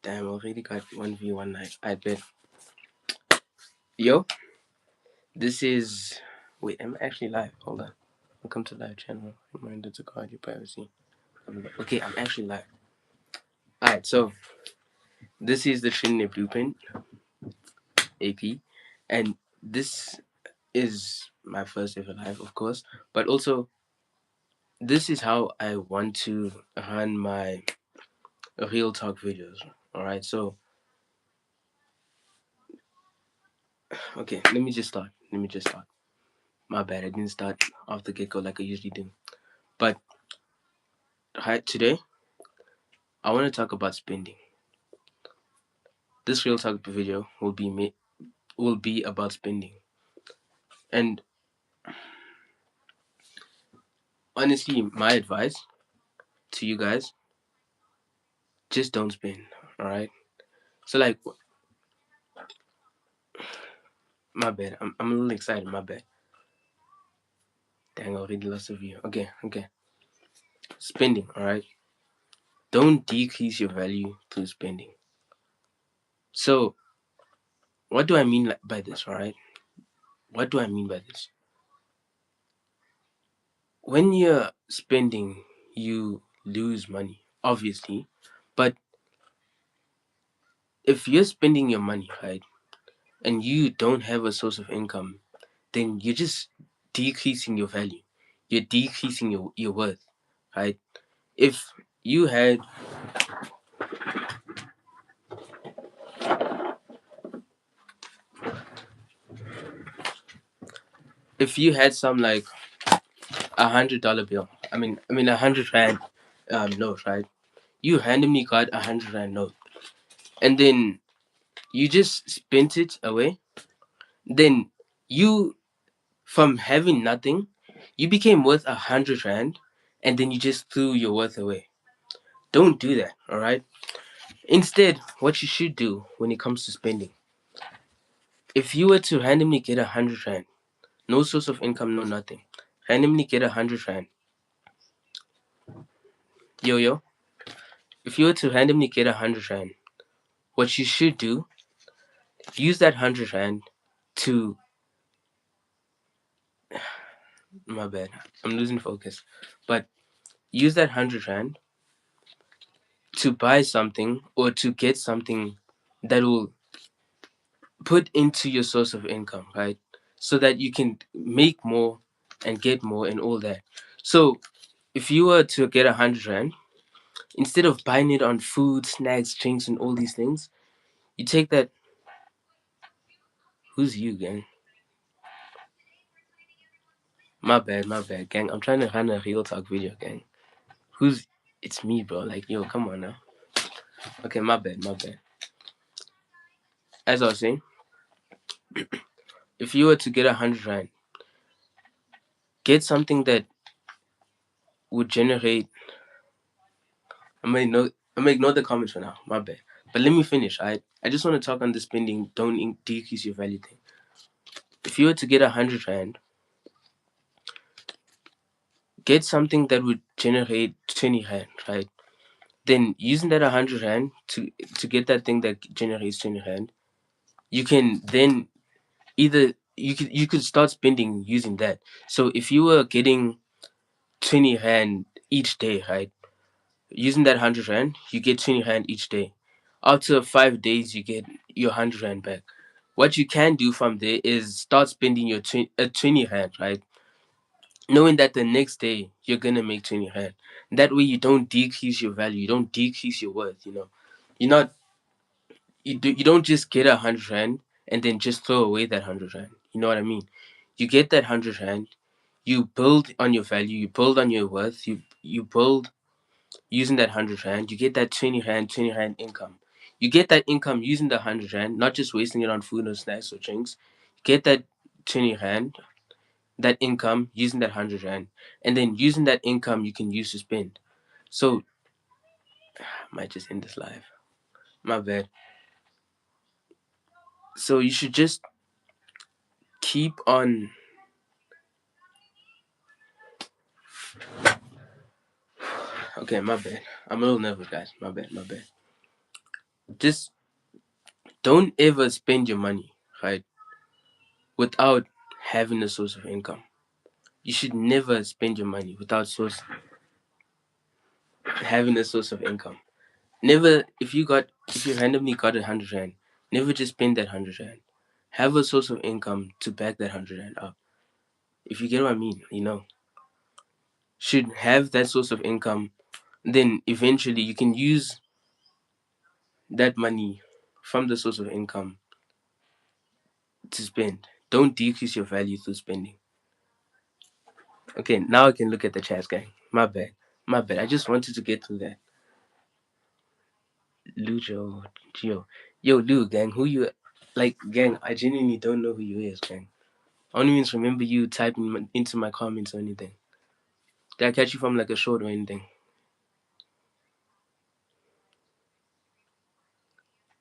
Damn, already got 1v1 knife. I bet. Yo, this is. Wait, I'm actually live. Hold on. Welcome to live channel. Reminder to guard your privacy. Okay, I'm actually live. Alright, so this is the Trinity Blueprint AP, and this is my first ever live, of course, but also this is how I want to run my real talk videos. Alright, so okay, let me just start. My bad, I didn't start off the get go like I usually do. But today I want to talk about spending. This real talk video will be about spending. And honestly, my advice to you guys, just don't spend. Alright? So like my bad. I'm a little excited, my bad. Dang, I already lost a view. Okay. Spending, alright? Don't decrease your value through spending. So what do I mean by this, alright? What do I mean by this? When you're spending, you lose money, obviously. But if you're spending your money, right, and you don't have a source of income, then you're just decreasing your value. You're decreasing your worth, right? If you had some like $100 bill, I mean 100 rand note, right? You randomly got 100 rand note, and then you just spent it away. Then you, from having nothing, you became worth 100 rand, and then you just threw your worth away. Don't do that, all right? Instead, what you should do when it comes to spending, if you were to randomly get 100 rand, no source of income, no nothing, randomly get 100 rand, yo, if you were to randomly get 100 rand, what you should do, use that 100 rand to, my bad, I'm losing focus, but use that 100 rand to buy something or to get something that will put into your source of income, right? So that you can make more and get more and all that. So if you were to get 100 rand, instead of buying it on food, snacks, drinks, and all these things, you take that. Who's you, gang? My bad, gang. I'm trying to run a real talk video, gang. Who's? It's me, bro. Like, yo, come on now. Okay, my bad. As I was saying, if you were to get 100 rand, get something that would generate. I'm gonna ignore the comments for now. My bad. But let me finish. I just want to talk on the spending. Don't decrease your value thing. If you were to get 100 rand, get something that would generate 20 rand, right? Then using that 100 rand to get that thing that generates 20 rand, you can then either you could start spending using that. So if you were getting 20 rand each day, right? Using that 100 rand, you get 20 rand each day. After 5 days, you get your 100 rand back. What you can do from there is start spending your 20 rand, right? Knowing that the next day you're gonna make 20 rand. That way you don't decrease your value, you don't decrease your worth. You're not you don't just get 100 rand and then just throw away that 100 rand. You know what I mean? You get that 100 rand, you build on your value, you build on your worth, you build using that 100 rand, you get that 20 rand income. You get that income using the 100 rand, not just wasting it on food or snacks or drinks. You get that 20 rand, that income using that 100 rand, and then using that income you can use to spend. So I might just end this live. My bad. So you should just keep on. Okay, my bad. I'm a little nervous, guys. My bad. just don't ever spend your money, right, without having a source of income. You should never spend your money without having a source of income. Never, if you randomly got 100 rand, never just spend that 100 rand. Have a source of income to back that 100 rand up. If you get what I mean, should have that source of income. Then eventually you can use that money from the source of income to spend. Don't decrease your value through spending. Okay, now I can look at the chat, gang. My bad. My bad. I just wanted to get through that. Lujo, Gio. Yo, Lou, gang, who you like, gang, I genuinely don't know who you is, gang. I don't even remember you typing into my comments or anything. Did I catch you from like a short or anything?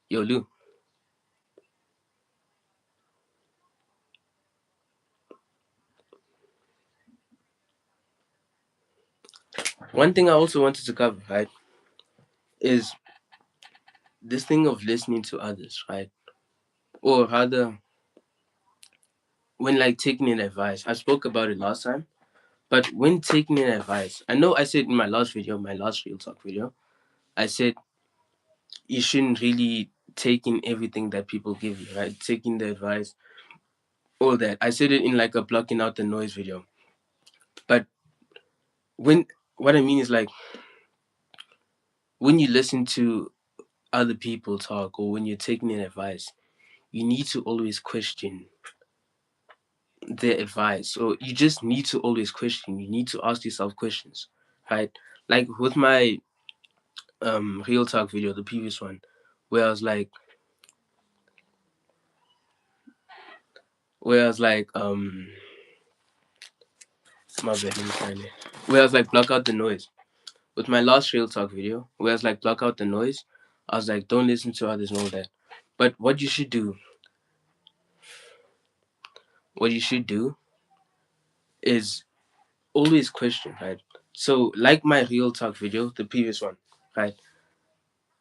Yo, Lou. One thing I also wanted to cover, right, is this thing of listening to others, right? Or rather, when like taking an advice. I spoke about it last time, but when taking an advice, I know I said in my last video, my last real talk video, I said you shouldn't really take in everything that people give you, right? Taking the advice, all that. I said it in like a blocking out the noise video. But when what I mean is like when you listen to other people talk or when you're taking an advice, you need to always question their advice. So you just need to always question. You need to ask yourself questions, right? Like with my real talk video, the previous one, where I was like where I was like my bad, let me find it. Where I was like block out the noise. With my last real talk video, where I was like block out the noise, I was like don't listen to others and all that. But what you should do is always question, right? So like my real talk video, the previous one, right?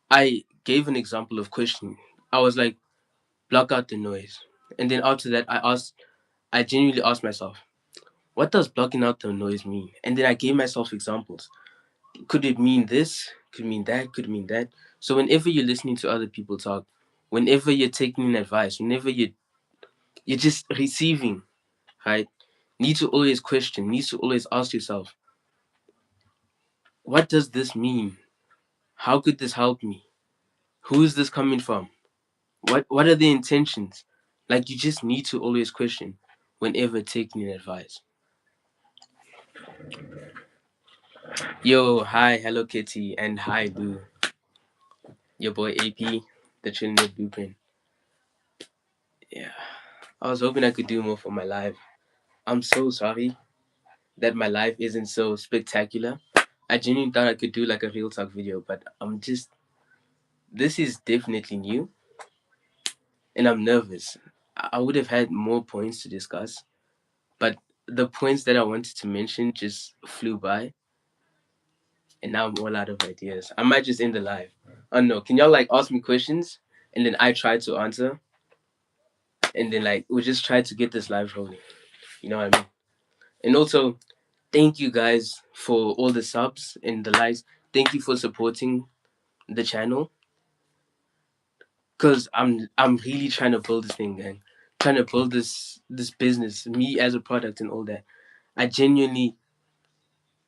I gave an example of questioning. I was like, block out the noise. And then after that I genuinely asked myself, what does blocking out the noise mean? And then I gave myself examples. Could it mean this? Could it mean that? Could it mean that? So whenever you're listening to other people talk, whenever you're taking in advice, whenever you're just receiving, right? Need to always question, need to always ask yourself, what does this mean? How could this help me? Who is this coming from? What are the intentions? Like you just need to always question whenever taking an advice. Yo, hi, Hello Kitty, and hi Lou. Your boy AP, the Trinidad Blueprint. Yeah. I was hoping I could do more for my life. I'm so sorry that my life isn't so spectacular. I genuinely thought I could do like a real talk video, but this is definitely new and I'm nervous. I would have had more points to discuss, but the points that I wanted to mention just flew by and now I'm all out of ideas. I might just end the live. I don't know. Can y'all like ask me questions and then I try to answer and then like we just try to get this live rolling. You know what I mean? And also, thank you guys for all the subs and the likes. Thank you for supporting the channel. Cause I'm really trying to build this thing, gang. Trying to build this business, me as a product and all that. I genuinely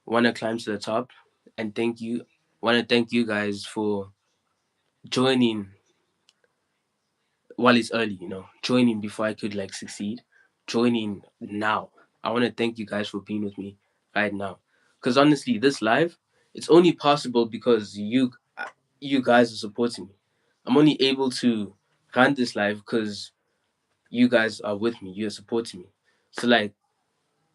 want to climb to the top, and thank you. Want to thank you guys for joining while it's early. Joining before I could like succeed. Joining now. I want to thank you guys for being with me right now. Cause honestly, this live, it's only possible because you guys are supporting me. I'm only able to run this live because you guys are with me. You're supporting me. So like,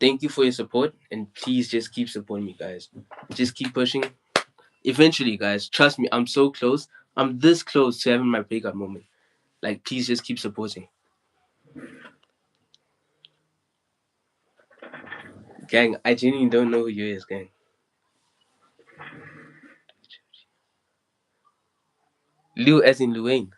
thank you for your support, and please just keep supporting me, guys. Just keep pushing. Eventually, guys, trust me, I'm so close. I'm this close to having my breakout moment. Like, please just keep supporting, gang. I genuinely don't know who you is, gang. Lou as in Luane.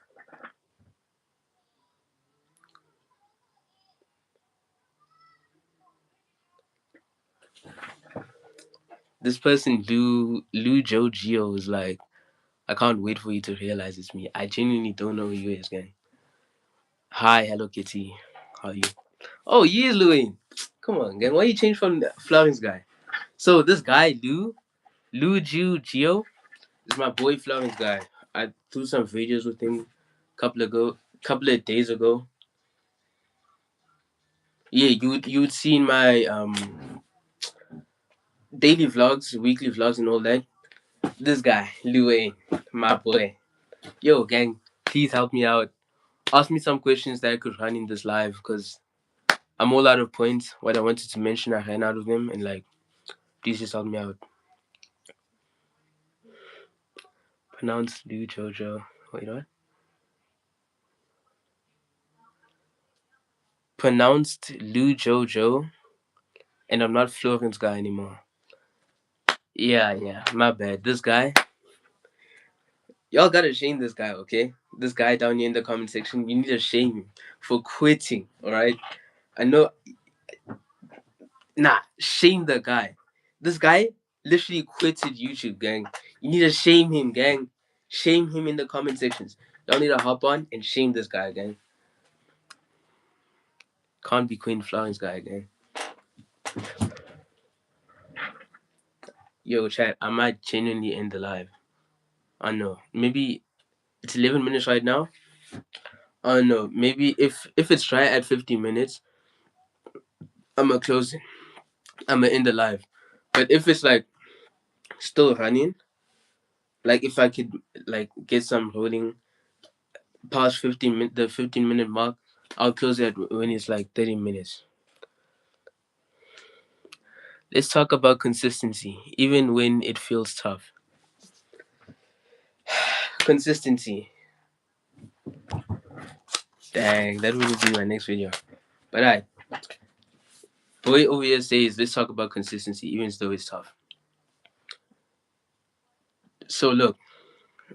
This person, Lou Joe Geo, is like, I can't wait for you to realize it's me. I genuinely don't know who you is, gang. Hi, Hello Kitty. How are you? Oh, he is Luane. Come on, gang. Why you change from the Florence guy? So this guy, Lou Geo, is my boy Florence guy. I threw some videos with him couple of days ago. Yeah, you would see in my daily vlogs, weekly vlogs, and all that. This guy, Luane, my boy. Yo, gang, please help me out. Ask me some questions that I could run in this live because I'm all out of points. What I wanted to mention, I ran out of them, and like, please just help me out. Pronounce Lou Jojo. Wait, what? Pronounced Lou Jojo, and I'm not Florence guy anymore. Yeah, my bad. This guy, y'all gotta shame this guy, okay? This guy down here in the comment section, you need to shame him for quitting, alright? I know, nah, shame the guy. This guy literally quitted YouTube, gang. You need to shame him, gang. Shame him in the comment sections. Y'all need to hop on and shame this guy, gang. Can't be Queen Florence guy, gang. Yo, chat, I might genuinely end the live. I know. Maybe it's 11 minutes right now. I know. Maybe if it's right at 15 minutes, I'ma close it. I'ma end the live. But if it's like still running, like if I could like get some rolling past 15-minute mark, I'll close it when it's like 30 minutes. Let's talk about consistency, even when it feels tough. Consistency. Dang, that will be my next video. But alright. Boy over here says let's talk about consistency, even though it's tough. So look,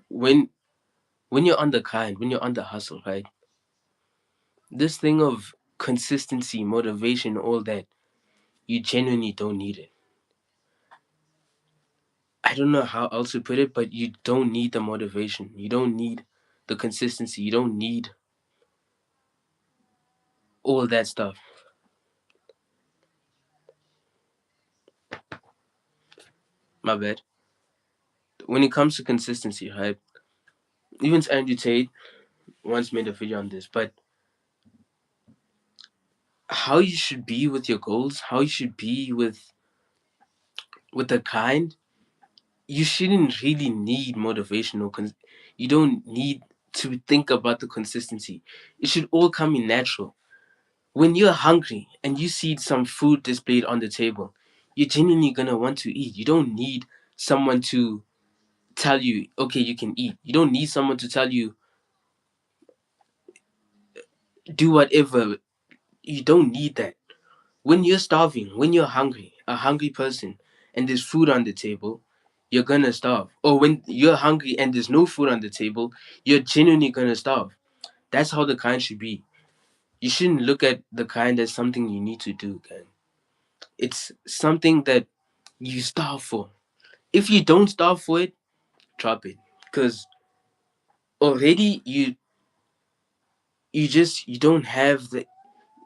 when when you're on the grind, when you're on the hustle, right? This thing of consistency, motivation, all that, you genuinely don't need it. I don't know how else to put it, but you don't need the motivation. You don't need the consistency. You don't need all that stuff. My bad. When it comes to consistency, right? Even Andrew Tate once made a video on this, but how you should be with your goals, how you should be with the kind, you shouldn't really need motivation you don't need to think about the consistency. It should all come in natural. When you're hungry and you see some food displayed on the table, you're genuinely gonna want to eat. You don't need someone to tell you, okay, you can eat. You don't need someone to tell you, do whatever. You don't need that. When you're starving, when you're hungry, a hungry person, and there's food on the table, you're gonna starve. Or when you're hungry and there's no food on the table, you're genuinely gonna starve. That's how the kind should be. You shouldn't look at the kind as something you need to do, kind. It's something that you starve for. If you don't starve for it, drop it. Cause already you don't have the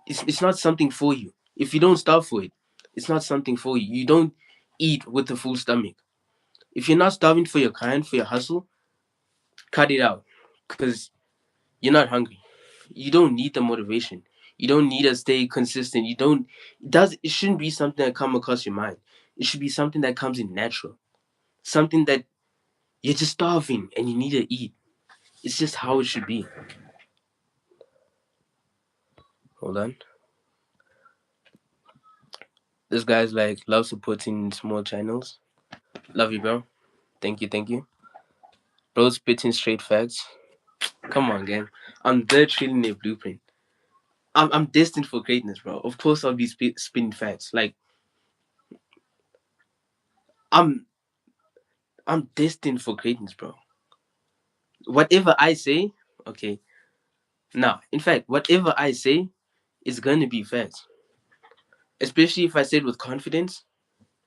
it's not something for you. If you don't starve for it, it's not something for you. You don't eat with a full stomach. If you're not starving for your kind, for your hustle, cut it out. Cause you're not hungry. You don't need the motivation. You don't need to stay consistent. You don't it shouldn't be something that come across your mind. It should be something that comes in natural. Something that you're just starving and you need to eat. It's just how it should be. Hold on. This guy's like love supporting small channels. Love you, bro. Thank you. Bro spitting straight facts. Come on, gang. I'm the trillionaire blueprint. I'm destined for greatness, bro. Of course I'll be spinning facts. Like I'm I'm destined for greatness, bro. whatever I say, okay, now, in fact, whatever I say is going to be facts. Especially if I say it with confidence,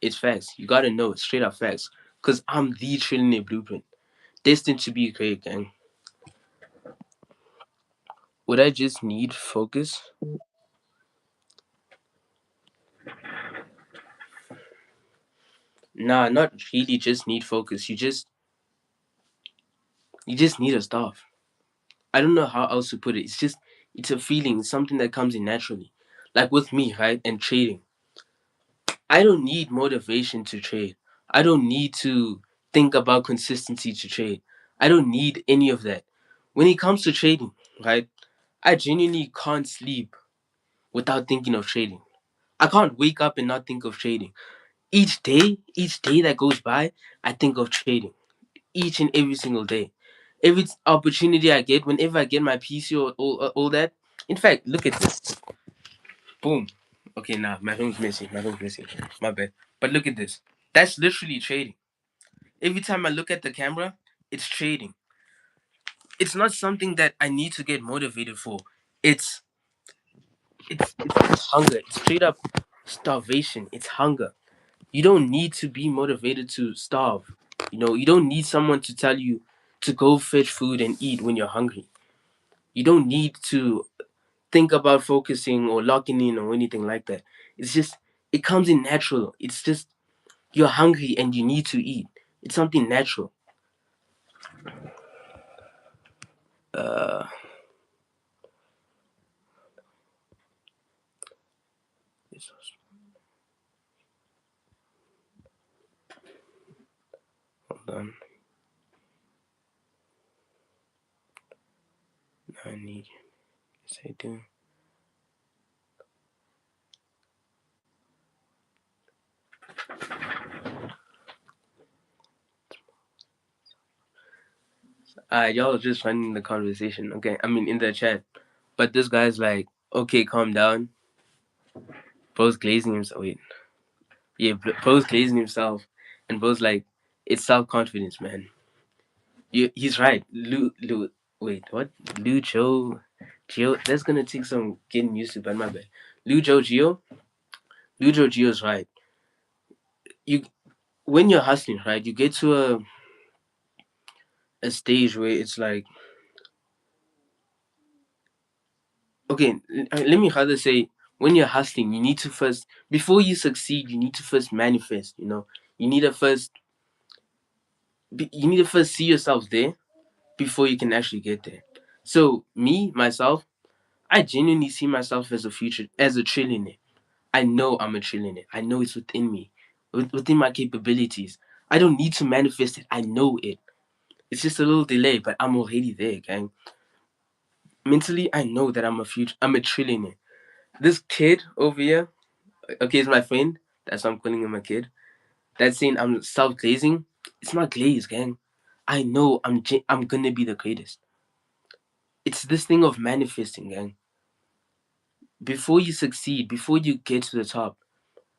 it's facts. You gotta know it's straight up facts. Because I'm the trillionaire blueprint. Destined to be great, gang. Would I just need focus? Nah, not really just need focus. You just need a staff. I don't know how else to put it. It's a feeling, it's something that comes in naturally. Like with me, right? And trading. I don't need motivation to trade. I don't need to think about consistency to trade. I don't need any of that. When it comes to trading, right? I genuinely can't sleep without thinking of trading. I can't wake up and not think of trading. Each day that goes by, I think of trading. Each and every single day. Every opportunity I get, whenever I get my PC or all that. In fact, look at this. Boom. Okay, nah, my phone's missing. My phone's missing. My bad. But look at this. That's literally trading. Every time I look at the camera, it's trading. It's not something that I need to get motivated for. It's it's hunger. It's straight up starvation. It's hunger. You don't need to be motivated to starve. You don't need someone to tell you to go fetch food and eat when you're hungry. You don't need to think about focusing or locking in or anything like that. It's just it comes in natural. It's just you're hungry and you need to eat. It's something natural. Uh, hold on. I need. Yes, I do. Y'all just running the conversation. Okay, I mean in the chat, but this guy's like, okay, calm down. Bro's glazing himself. Wait, yeah, bro's glazing himself, and bro's like, it's self confidence, man. He's right. Wait, what? Lu Joe, Geo. That's gonna take some getting used to, but my bad. Lu Joe Geo, Lu Joe Geo's right. You when you're hustling, right? You get to a stage where it's like, okay, let me rather say, when you're hustling, you need to first, before you succeed, you need to first manifest. You need to first, you need to first see yourself there before you can actually get there. So me myself, I genuinely see myself as a future as a trillionaire. I know I'm a trillionaire. I know it's within me, within my capabilities. I don't need to manifest it. I know it. It's just a little delay, but I'm already there, gang. Mentally, I know that I'm a trillionaire. This kid over here, okay, is my friend. That's why I'm calling him a kid. That's saying I'm self glazing. It's not glaze, gang. I know I'm gonna be the greatest. It's this thing of manifesting, gang. Before you succeed, before you get to the top,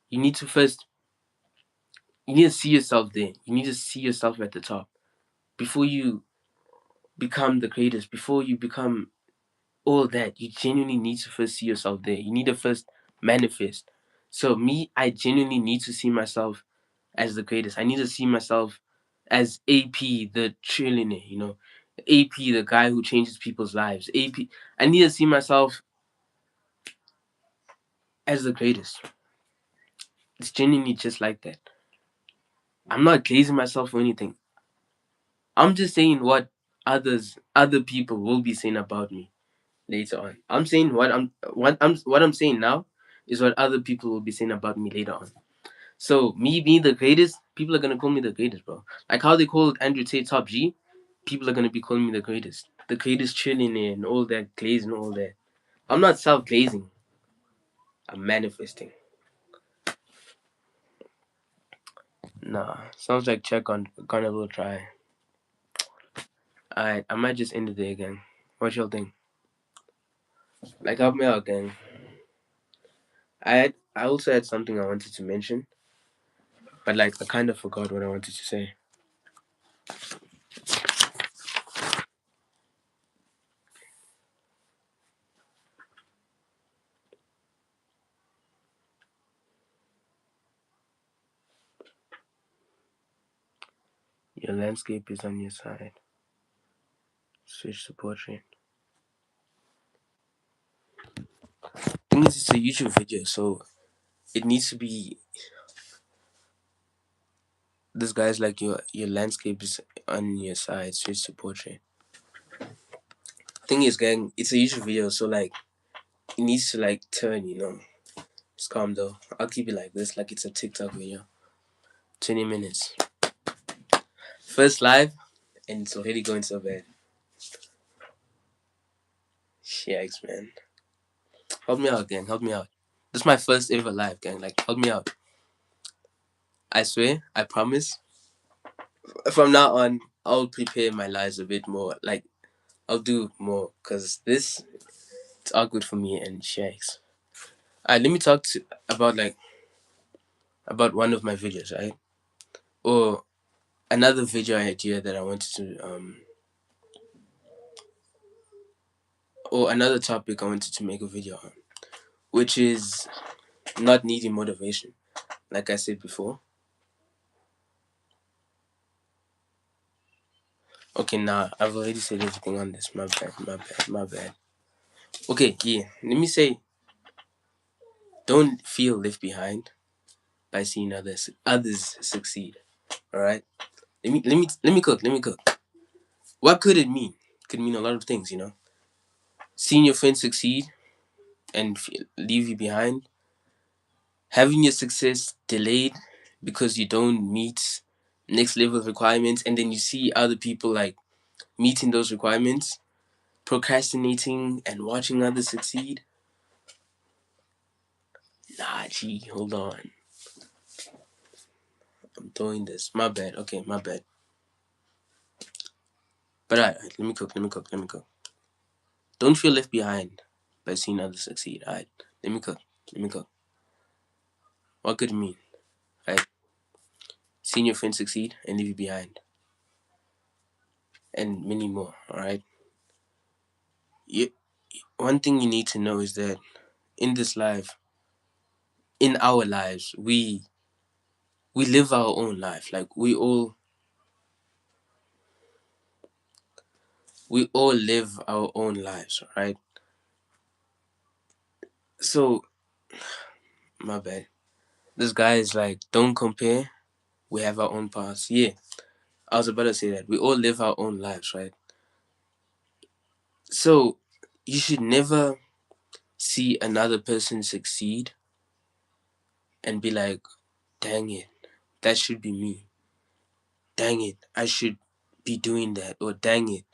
you need to first you need to see yourself there. You need to see yourself at the top before you become the greatest. Before you become all that, you genuinely need to first see yourself there. You need to first manifest. So me, I genuinely need to see myself as the greatest. I need to see myself as AP, the trillionaire, AP, the guy who changes people's lives. AP, I need to see myself as the greatest. It's genuinely just like that. I'm not glazing myself or anything. I'm just saying what other people will be saying about me later on. I'm saying what I'm saying now is what other people will be saying about me later on. So me being the greatest, people are gonna call me the greatest, bro. Like how they called Andrew Tate top G, people are gonna be calling me the greatest trillionaire and all that glaze and all that. I'm not self glazing. I'm manifesting. Nah, sounds like check on Carnival try. Alright, I might just end it there again. What y'all think? Like help me out, gang. I also had something I wanted to mention, but like I kind of forgot what I wanted to say. Your landscape is on your side. Switch to portrait. Thing is, it's a YouTube video, so it needs to be. This guy's like your landscape is on your side. Switch to portrait. Thing is, gang, it's a YouTube video, so like it needs to like turn. Just calm though. I'll keep it like this, like it's a TikTok video. 20 minutes. First live, and it's already going so bad. Yikes, man. Help me out, gang. Help me out. This is my first ever live, gang. Like, help me out. I swear, I promise. From now on, I'll prepare my lives a bit more. Like, I'll do more, because this, it's awkward for me, and shakes. Alright, let me talk about one of my videos, right? Or another video idea that I wanted to, or another topic I wanted to make a video on, which is not needing motivation, like I said before. Okay, nah, I've already said everything on this. My bad, my bad, my bad. Okay, yeah. Let me say, don't feel left behind by seeing others succeed. All right. Let me cook. What could it mean? Could mean a lot of things. Seeing your friends succeed and leave you behind. Having your success delayed because you don't meet next level requirements, and then you see other people like meeting those requirements, procrastinating and watching others succeed. Nah, gee, hold on. I'm doing this. My bad. Okay, my bad. But alright, let me cook. Don't feel left behind by seeing others succeed. Alright, let me cook. What could it mean? Right? Seeing your friends succeed and leave you behind. And many more, alright? One thing you need to know is that in this life, in our lives, we live our own life. Like we all live our own lives, right? So my bad. This guy is like, don't compare. We have our own paths. Yeah, I was about to say that. We all live our own lives, right? So you should never see another person succeed and be like, dang it, that should be me. Dang it, I should be doing that. Or dang it,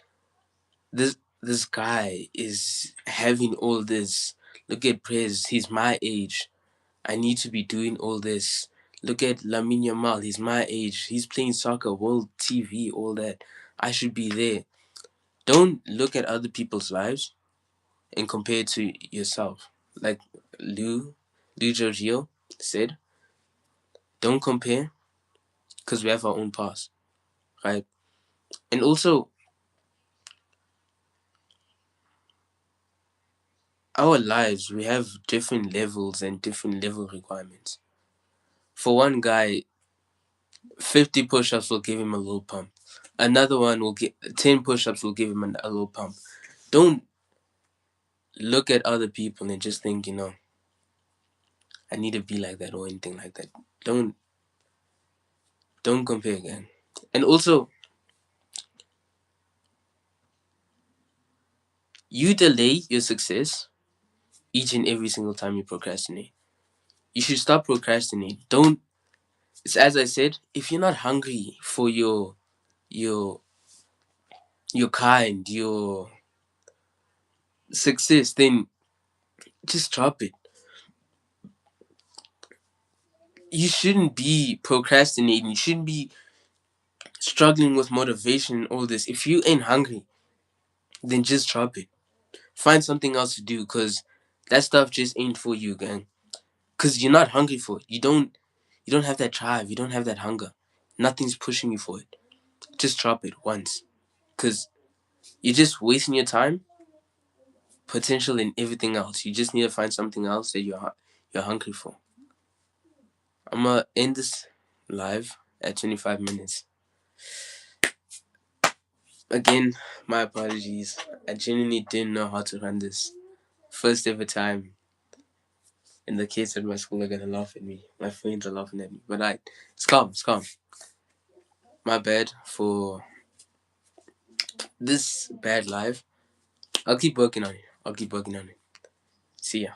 this guy is having all this. Look at Prez, he's my age. I need to be doing all this. Look at Lamine Yamal, he's my age. He's playing soccer, world TV, all that. I should be there. Don't look at other people's lives and compare it to yourself. Like Lou Giorgio said, don't compare because we have our own past, right? And also, our lives, we have different levels and different level requirements. For one guy, 50 push-ups will give him a little pump. Another one will get 10 push-ups will give him a little pump. Don't look at other people and just think, I need to be like that or anything like that. Don't compare again. And also, you delay your success each and every single time you procrastinate. You should stop procrastinating. Don't. It's as I said. If you're not hungry for your your kind, your success, then just drop it. You shouldn't be procrastinating. You shouldn't be struggling with motivation and all this. If you ain't hungry, then just drop it. Find something else to do, because that stuff just ain't for you, gang. Because you're not hungry for it. You don't have that drive. You don't have that hunger. Nothing's pushing you for it. Just drop it once. Because you're just wasting your time, potential, and everything else. You just need to find something else that you're hungry for. I'm gonna end this live at 25 minutes. Again, my apologies. I genuinely didn't know how to run this. First ever time, and the kids at my school are gonna laugh at me. My friends are laughing at me. But it's calm, it's calm. My bad for this bad life. I'll keep working on it. I'll keep working on it. See ya.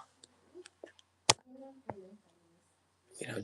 You know,